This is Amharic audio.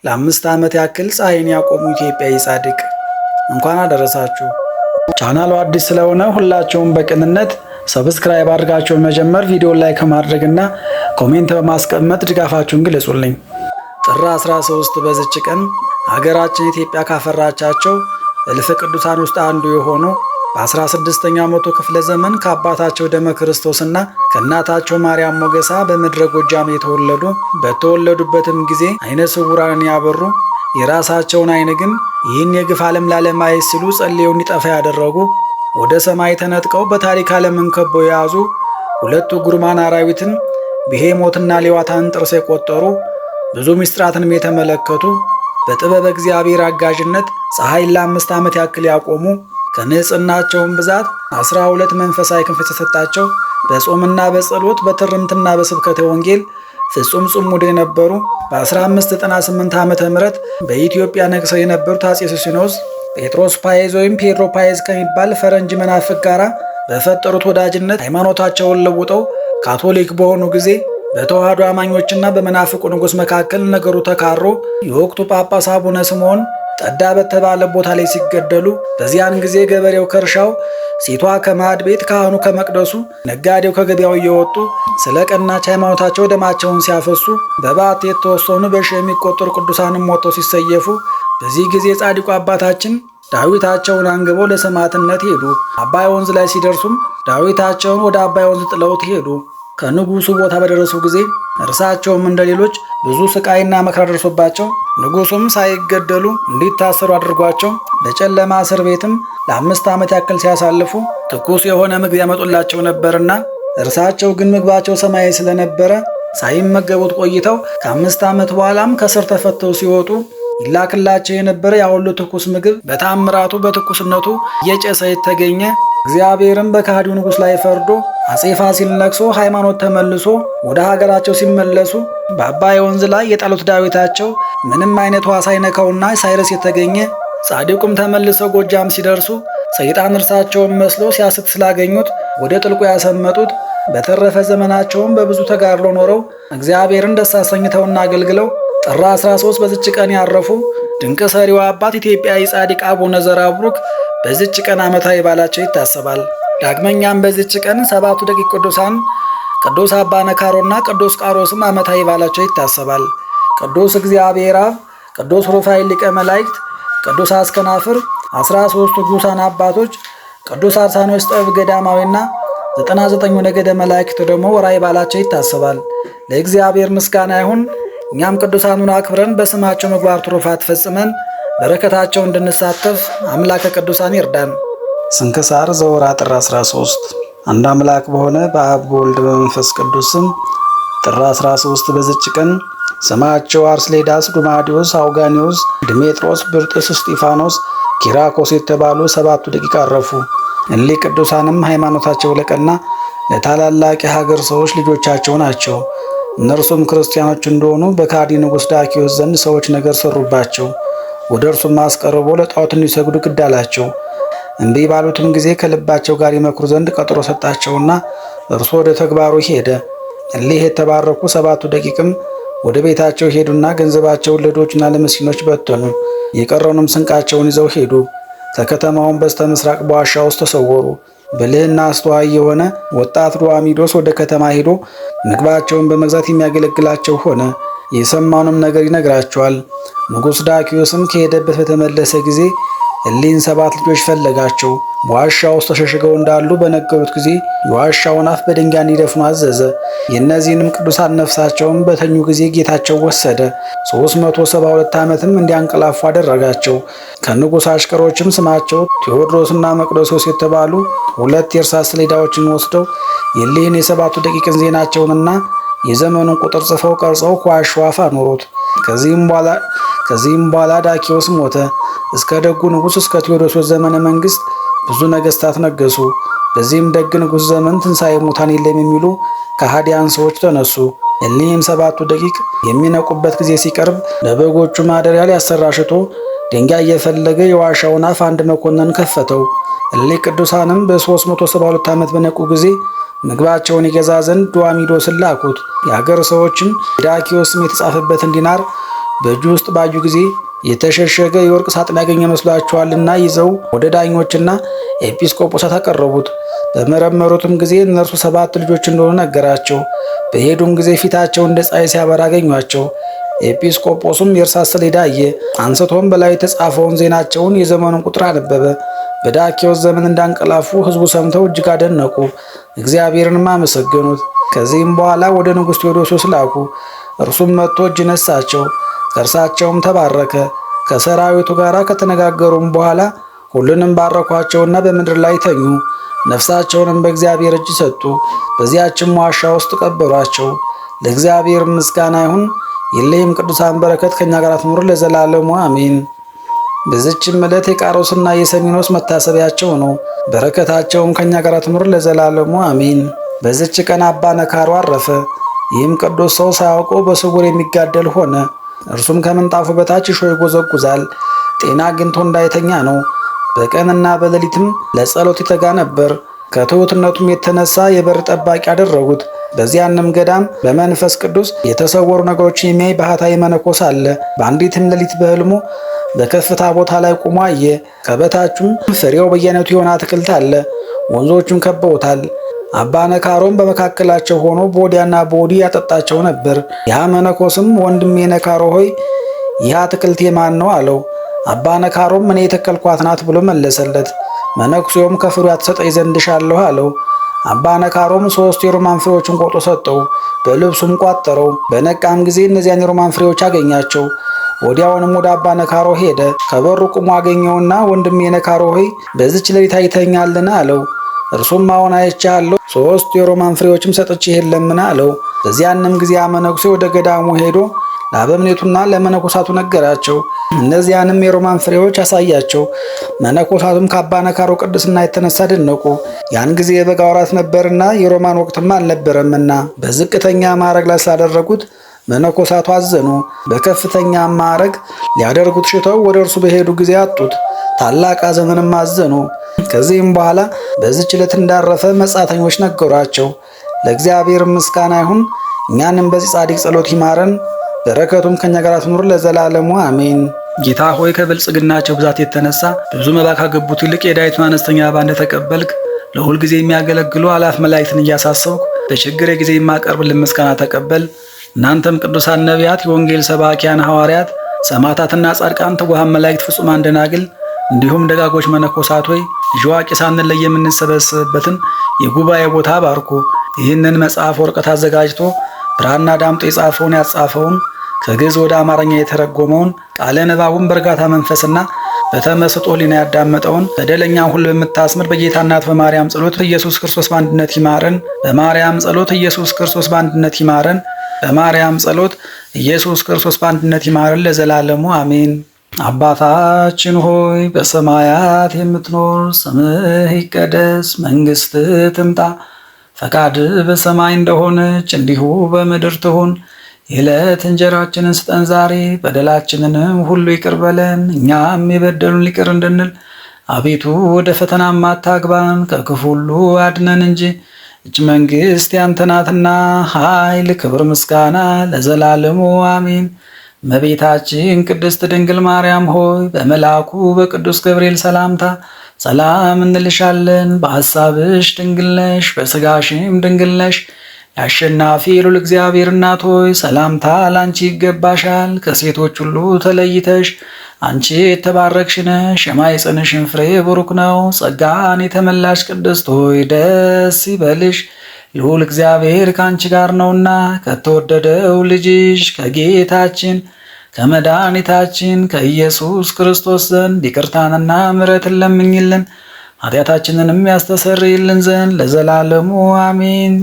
ለ5 ዓመት ያክል ፀሐይን ያቆሙ ኢትዮጵያዊ ጻድቅ እንኳን አደረሳችሁ። ቻናሉ አዲስ ስለሆነ ሁላችሁም በቅንነት ሰብስክራይብ አድርጋችሁ መጀመር፣ ቪዲዮ ላይክ ማድረግና ኮሜንት በማስቀመጥ ድጋፋችሁን ግለጹልኝ። ጥር 13 በዚች ቀን ሀገራችን ኢትዮጵያ ካፈራቻቸው እልፍ ቅዱሳን ውስጥ አንዱ የሆኑ በ16ኛው መቶ ክፍለ ዘመን ከአባታቸው ደመ ክርስቶስና ከእናታቸው ማርያም ሞገሳ በምድረ ጎጃም የተወለዱ በተወለዱበትም ጊዜ አይነ ስውራንን ያበሩ የራሳቸውን አይን ግን ይህን የግፍ ዓለም ላለማየት ሲሉ ጸልየው እንዲጠፋ ያደረጉ ወደ ሰማይ ተነጥቀው በታሪክ ዓለምን ከበው የያዙ ሁለቱ ጉርማን አራዊትን ብሄሞትና ሌዋታንን ጥርስ የቆጠሩ ብዙ ምስጢራትንም የተመለከቱ በጥበብ እግዚአብሔር አጋዥነት ፀሐይን ለ5 ዓመት ያክል ያቆሙ ከንጽህናቸውም ብዛት 12 መንፈሳዊ ክንፍ የተሰጣቸው በጾምና በጸሎት በትርምትና በስብከተ ወንጌል ፍጹም ጽሙድ የነበሩ በ1598 ዓመተ ምህረት በኢትዮጵያ ነግሰው የነበሩት አጼ ሱስንዮስ ጴጥሮስ ፓየዝ ወይም ፔድሮ ፓየዝ ከሚባል ፈረንጅ መናፍቅ ጋራ በፈጠሩት ወዳጅነት ሃይማኖታቸውን ለውጠው ካቶሊክ በሆኑ ጊዜ በተዋህዶ አማኞችና በመናፍቁ ንጉሥ መካከል ነገሩ ተካሮ የወቅቱ ጳጳስ አቡነ ስምዖን ጠዳ በተባለ ቦታ ላይ ሲገደሉ በዚያን ጊዜ ገበሬው ከእርሻው፣ ሴቷ ከማዕድ ቤት፣ ካህኑ ከመቅደሱ፣ ነጋዴው ከገበያው እየወጡ ስለ ቀናች ሃይማኖታቸው ደማቸውን ሲያፈሱ በባት የተወሰኑ በሺህ የሚቆጠሩ ቅዱሳንም ሞተው ሲሰየፉ በዚህ ጊዜ ጻድቁ አባታችን ዳዊታቸውን አንግበው ለሰማዕትነት ሄዱ። አባይ ወንዝ ላይ ሲደርሱም ዳዊታቸውን ወደ አባይ ወንዝ ጥለውት ሄዱ። ከንጉሱ ቦታ በደረሱ ጊዜ እርሳቸውም እንደሌሎች ብዙ ስቃይና መከራ ደርሶባቸው ንጉሱም ሳይገደሉ እንዲታሰሩ አድርጓቸው በጨለማ እስር ቤትም ለ5 ዓመት ያክል ሲያሳልፉ ትኩስ የሆነ ምግብ ያመጡላቸው ነበርና እርሳቸው ግን ምግባቸው ሰማያዊ ስለነበረ ሳይመገቡት ቆይተው ከ5 ዓመት በኋላም ከእስር ተፈተው ሲወጡ ይላክላቸው የነበረ ያሁሉ ትኩስ ምግብ በታምራቱ በትኩስነቱ እየጨሰ የተገኘ እግዚአብሔርም በካህዲው ንጉሥ ላይ ፈርዶ አጼ ፋሲል ነግሶ ሃይማኖት ተመልሶ ወደ ሀገራቸው ሲመለሱ በአባይ ወንዝ ላይ የጣሉት ዳዊታቸው ምንም አይነት ውሃ ሳይነካውና ሳይረስ የተገኘ ጻድቁም ተመልሰው ጎጃም ሲደርሱ ሰይጣን እርሳቸውን መስሎ ሲያስት ስላገኙት ወደ ጥልቁ ያሰመጡት። በተረፈ ዘመናቸውም በብዙ ተጋድሎ ኖረው እግዚአብሔርን ደስ አሰኝተውና አገልግለው ጥር 13 በዚች ቀን ያረፉ ድንቅ ሰሪው አባት ኢትዮጵያዊ ጻድቅ አቡነ ዘራብሩክ በዚች ቀን ዓመታዊ በዓላቸው ይታሰባል። ዳግመኛም በዚች ቀን 7ቱ ደቂቅ ቅዱሳን ቅዱስ አባ ነካሮና ቅዱስ ቃሮስም ዓመታዊ በዓላቸው ይታሰባል። ቅዱስ እግዚአብሔር አብ፣ ቅዱስ ሩፋኤል ሊቀ መላእክት፣ ቅዱስ አስከናፍር፣ 13ቱ ቅዱሳን አባቶች፣ ቅዱስ አርሳኖስ ጠቢብ ገዳማዊና 99ኙ ነገደ መላእክት ደግሞ ወርኃዊ በዓላቸው ይታሰባል። ለእግዚአብሔር ምስጋና ይሁን። እኛም ቅዱሳኑን አክብረን በስማቸው ምግባር ትሩፋት ፈጽመን በረከታቸው እንድንሳተፍ አምላከ ቅዱሳን ይርዳን። ስንክሳር ዘወርኃ ጥር 13 አንድ አምላክ በሆነ በአብ በወልድ በመንፈስ ቅዱስ ስም ጥር 13 በዚች ቀን ስማቸው አርስሌዳስ፣ ዱማዲዮስ፣ አውጋኒዮስ፣ ድሜጥሮስ፣ ብርጥስ፣ እስጢፋኖስ፣ ኪራኮስ የተባሉ 7ቱ ደቂቅ አረፉ። እሊህ ቅዱሳንም ሃይማኖታቸው ለቀና ለታላላቅ የሀገር ሰዎች ልጆቻቸው ናቸው። እነርሱም ክርስቲያኖች እንደሆኑ በካዲ ንጉሥ ዳኪዎስ ዘንድ ሰዎች ነገር ሰሩባቸው። ወደ እርሱም አስቀርቦ ለጣዖት እንዲሰግዱ ግድ አላቸው። እምቢ ባሉትም ጊዜ ከልባቸው ጋር ይመክሩ ዘንድ ቀጠሮ ሰጣቸውና እርሱ ወደ ተግባሩ ሄደ። እሊህ የተባረኩ 7ቱ ደቂቅም ወደ ቤታቸው ሄዱና ገንዘባቸውን ለድሆችና ለምስኪኖች በተኑ። የቀረውንም ስንቃቸውን ይዘው ሄዱ። ከከተማውን በስተ ምስራቅ በዋሻ ውስጥ ተሰወሩ። ብልህና አስተዋይ የሆነ ወጣት ዱዋሚዶስ ወደ ከተማ ሄዶ ምግባቸውን በመግዛት የሚያገለግላቸው ሆነ። የሰማውንም ነገር ይነግራቸዋል። ንጉሥ ዳኪዮስም ከሄደበት በተመለሰ ጊዜ እሊህን 7 ልጆች ፈለጋቸው። በዋሻ ውስጥ ተሸሽገው እንዳሉ በነገሩት ጊዜ የዋሻውን አፍ በድንጋይ እንዲደፍኑ አዘዘ። የእነዚህንም ቅዱሳን ነፍሳቸውን በተኙ ጊዜ ጌታቸው ወሰደ። 372 ዓመትም እንዲያንቀላፉ አደረጋቸው። ከንጉሥ አሽከሮችም ስማቸው ቴዎድሮስና መቅደሶስ የተባሉ 2 የእርሳስ ሰሌዳዎችን ወስደው የእሊህን የ7ቱ ደቂቅን ዜናቸውንና የዘመኑን ቁጥር ጽፈው ቀርጸው ከዋሻው አፍ አኖሩት። ከዚህም በኋላ ዳኪዎስ ሞተ። እስከ ደጉ ንጉሥ እስከ ቴዎዶሶስ ዘመነ መንግሥት ብዙ ነገሥታት ነገሱ። በዚህም ደግ ንጉሥ ዘመን ትንሣኤ ሙታን የለም የሚሉ ከሃዲያን ሰዎች ተነሱ። እሊህም 7ቱ ደቂቅ የሚነቁበት ጊዜ ሲቀርብ ለበጎቹ ማደሪያ ሊያሰራ ሽቶ ድንጋይ እየፈለገ የዋሻውን አፍ አንድ መኮንን ከፈተው። እሊህ ቅዱሳንም በ372 ዓመት በነቁ ጊዜ ምግባቸውን ይገዛ ዘንድ ዱዋሚዶስን ላኩት። የአገር ሰዎችም ዳኪዎስ ስም የተጻፈበትን ዲናር በእጁ ውስጥ ባዩ ጊዜ የተሸሸገ የወርቅ ሳጥን ያገኘ መስሏቸዋልና ይዘው ወደ ዳኞችና ኤጲስቆጶሳት አቀረቡት። በመረመሩትም ጊዜ እነርሱ 7 ልጆች እንደሆኑ ነገራቸው። በሄዱም ጊዜ ፊታቸው እንደ ፀሐይ ሲያበራ አገኟቸው። ኤጲስቆጶሱም የእርሳስ ሰሌዳ አየ። አንስቶም በላይ የተጻፈውን ዜናቸውን የዘመኑን ቁጥር አነበበ። በዳኪዎስ ዘመን እንዳንቀላፉ ሕዝቡ ሰምተው እጅግ አደነቁ፣ እግዚአብሔርንም አመሰገኑት። ከዚህም በኋላ ወደ ንጉሥ ቴዎዶስዮስ ላኩ። እርሱም መጥቶ እጅ ነሳቸው፣ ከእርሳቸውም ተባረከ። ከሰራዊቱ ጋር ከተነጋገሩም በኋላ ሁሉንም ባረኳቸውና በምድር ላይ ተኙ። ነፍሳቸውንም በእግዚአብሔር እጅ ሰጡ። በዚያችም ዋሻ ውስጥ ቀበሯቸው። ለእግዚአብሔር ምስጋና ይሁን። የለይም ቅዱሳን በረከት ከኛ ጋር ትኑር ለዘላለሙ አሜን። በዚችም ዕለት የቃሮስና የሰሚኖስ መታሰቢያቸው ነው። በረከታቸውም ከኛ ጋር ትኑር ለዘላለሙ አሜን። በዚች ቀን አባ ነካሮ አረፈ። ይህም ቅዱስ ሰው ሳያውቀው በስውር የሚጋደል ሆነ። እርሱም ከምንጣፉ በታች እሾህ ይጎዘጉዛል። ጤና አግኝቶ እንዳይተኛ ነው። በቀንና በሌሊትም ለጸሎት ይተጋ ነበር። ከትሑትነቱም የተነሳ የበር ጠባቂ አደረጉት። በዚያንም ገዳም በመንፈስ ቅዱስ የተሰወሩ ነገሮችን የሚያይ ባህታዊ መነኮስ አለ። በአንዲትም ሌሊት በሕልሙ በከፍታ ቦታ ላይ ቆሞ አየ። ከበታቹም ፍሬው በየአይነቱ የሆነ አትክልት አለ። ወንዞቹም ከበውታል። አባ ነካሮም በመካከላቸው ሆኖ በወዲያና በወዲህ ያጠጣቸው ነበር። ያ መነኮስም ወንድሜ ነካሮ ሆይ ይህ አትክልት የማን ነው አለው። አባ ነካሮም እኔ የተከልኳት ናት ብሎ መለሰለት። መነኩሴውም ከፍሬ ትሰጠኝ ዘንድ እሻለሁ አለው። አባ ነካሮም 3 የሮማን ፍሬዎችን ቆርጦ ሰጠው፣ በልብሱም ቋጠረው። በነቃም ጊዜ እነዚያን የሮማን ፍሬዎች አገኛቸው። ወዲያውንም ወደ አባ ነካሮ ሄደ። ከበሩ ቁሞ አገኘውና ወንድሜ ነካሮ ሆይ በዚች ሌሊት አይተኛልን አለው። እርሱም አሁን አይቻለሁ፣ 3 የሮማን ፍሬዎችም ሰጥቼህ የለምን አለው። በዚያንም ጊዜ መነኩሴ ወደ ገዳሙ ሄዶ ለአበምኔቱና ለመነኮሳቱ ነገራቸው። እነዚያንም የሮማን ፍሬዎች አሳያቸው። መነኮሳቱም ከአባ ነካሮ ቅድስና የተነሳ ደነቁ። ያን ጊዜ የበጋ ወራት ነበርና የሮማን ወቅትም አልነበረምና በዝቅተኛ ማዕረግ ላይ ስላደረጉት መነኮሳቱ አዘኑ። በከፍተኛ ማዕረግ ሊያደርጉት ሽተው ወደ እርሱ በሄዱ ጊዜ አጡት። ታላቅ ሐዘንንም አዘኑ። ከዚህም በኋላ በዚች ዕለት እንዳረፈ መጻተኞች ነገሯቸው። ለእግዚአብሔር ምስጋና ይሁን። እኛንም በዚህ ጻድቅ ጸሎት ይማረን፣ በረከቱም ከኛ ጋር ትኑር ለዘላለሙ አሜን። ጌታ ሆይ ከብልጽግናቸው ብዛት የተነሳ ብዙ መባ ካገቡት ይልቅ የዳዊቱን አነስተኛ መባ እንደተቀበልክ ለሁል ጊዜ የሚያገለግሉ አላፍ መላእክትን እያሳሰብኩ በችግሬ ጊዜ የማቀርብልን ምስጋና ተቀበል። እናንተም ቅዱሳን ነቢያት፣ የወንጌል ሰባኪያን ሐዋርያት፣ ሰማዕታትና ጻድቃን፣ ትጉሃን መላእክት፣ ፍጹማን ደናግል እንዲሁም ደጋጎች መነኮሳት ሆይ ልጅ አዋቂ ሳንለይ የምንሰበስብበትን የጉባኤ ቦታ ባርኩ። ይህንን መጽሐፍ ወረቀት አዘጋጅቶ ብራና ዳምጦ የጻፈውን ያጻፈውን ከግዕዝ ወደ አማርኛ የተረጎመውን ቃለ ንባቡን በእርጋታ መንፈስና በተመስጦ ሕሊና ያዳመጠውን በደለኛን ሁሉ በምታስምር በጌታ እናት በማርያም ጸሎት ኢየሱስ ክርስቶስ በአንድነት ይማረን። በማርያም ጸሎት ኢየሱስ ክርስቶስ በአንድነት ይማረን። በማርያም ጸሎት ኢየሱስ ክርስቶስ በአንድነት ይማረን ለዘላለሙ አሜን። አባታችን ሆይ በሰማያት የምትኖር፣ ስምህ ይቀደስ፣ መንግሥትህ ትምጣ፣ ፈቃድህ በሰማይ እንደሆነች እንዲሁ በምድር ትሁን። የዕለት እንጀራችንን ስጠን ዛሬ፣ በደላችንንም ሁሉ ይቅር በለን እኛም የበደሉን ይቅር እንድንል። አቤቱ ወደ ፈተናም አታግባን፣ ከክፉ ሁሉ አድነን እንጂ እጅ መንግሥት ያንተ ናትና፣ ኃይል፣ ክብር፣ ምስጋና ለዘላለሙ አሜን። እመቤታችን ቅድስት ድንግል ማርያም ሆይ በመልአኩ በቅዱስ ገብርኤል ሰላምታ ሰላም እንልሻለን። በሐሳብሽ ድንግል ነሽ፣ በሥጋሽም ድንግል ነሽ። የአሸናፊ ልዑል እግዚአብሔር እናት ሆይ ሰላምታ ላንቺ ይገባሻል። ከሴቶች ሁሉ ተለይተሽ አንቺ የተባረክሽ ነሽ፣ የማኅፀንሽም ፍሬ ቡሩክ ነው። ጸጋን የተመላሽ ቅድስት ሆይ ደስ ይበልሽ፣ ልዑል እግዚአብሔር ከአንቺ ጋር ነውና ከተወደደው ልጅሽ ከጌታችን ከመድኃኒታችን ከኢየሱስ ክርስቶስ ዘንድ ይቅርታንና ምሕረትን ለምኝልን ኃጢአታችንንም ያስተሰርይልን ዘንድ ለዘላለሙ አሜን።